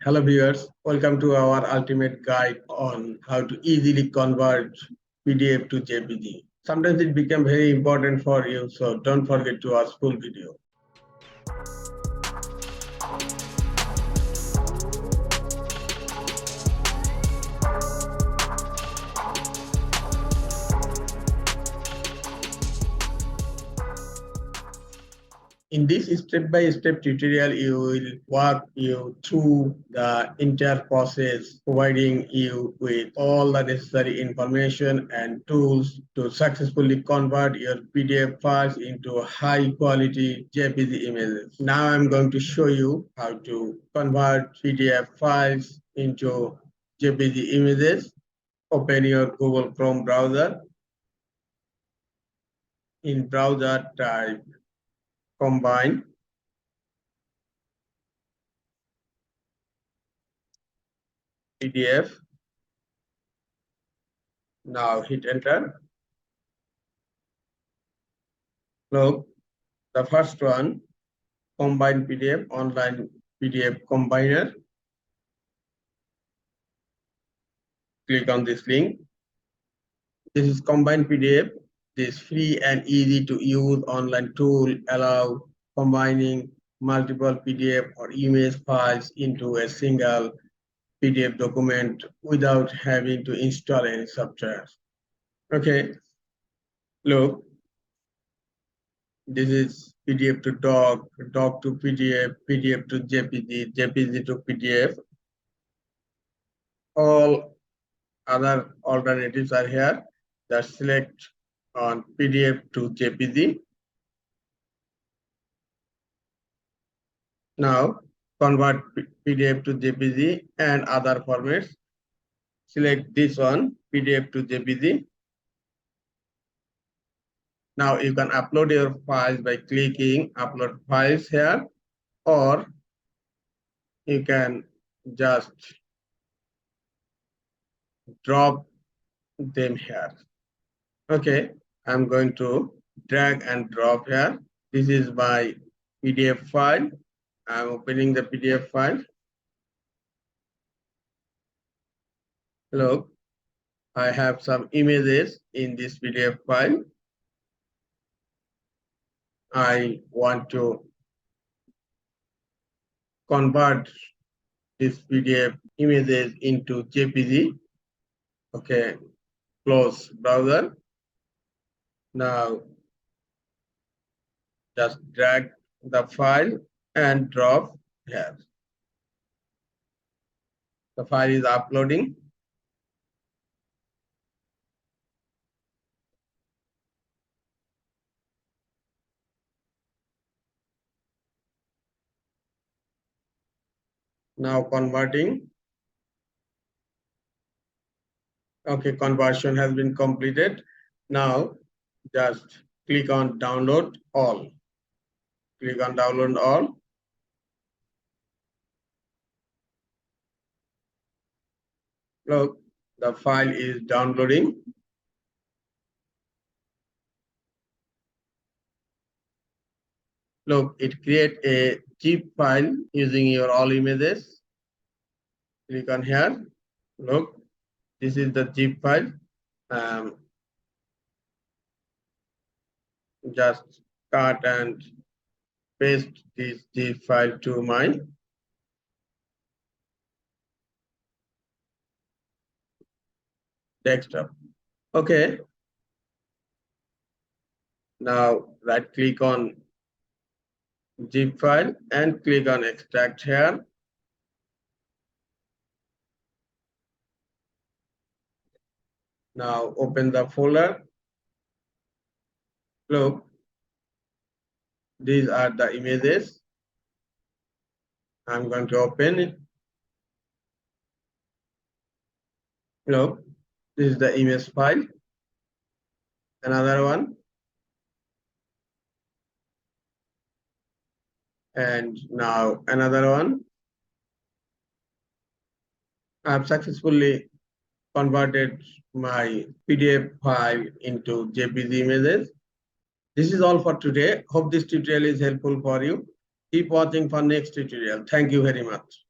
Hello viewers, welcome to our ultimate guide on how to easily convert PDF to JPG. Sometimes it becomes very important for you, so don't forget to watch full video. In this step-by-step tutorial, you will walk you through the entire process, providing you with all the necessary information and tools to successfully convert your PDF files into high-quality JPG images. Now I'm going to show you how to convert PDF files into JPG images. Open your Google Chrome browser. In browser, type combine PDF. Now hit enter. Look, the first one, combine PDF, online PDF combiner. Click on this link. This is combine PDF. This free and easy to use online tool allow combining multiple PDF or image files into a single PDF document without having to install any software. Okay, look, this is PDF to doc, doc to PDF, PDF to JPG, JPG to PDF. All other alternatives are here. Just select on PDF to JPG. Now convert PDF to JPG and other formats. Select this one, PDF to JPG. Now you can upload your files by clicking upload files here, or you can just drop them here. Okay, I'm going to drag and drop here. This is my PDF file. I'm opening the PDF file. Look, I have some images in this PDF file. I want to convert this PDF images into JPG. Okay, close browser. Now just drag the file and drop here. The file is uploading. Now converting. Okay, conversion has been completed. Now just click on download all. Click on download all. Look, the file is downloading. Look, it creates a zip file using your all images. Click on here. Look, this is the zip file. Just cut and paste this zip file to my desktop. Okay. Now right click on zip file and click on extract here. Now open the folder. Look, these are the images. I'm going to open it. Look, this is the image file. Another one. And now another one. I've successfully converted my PDF file into JPG images. This is all for today. Hope this tutorial is helpful for you. Keep watching for next tutorial. Thank you very much.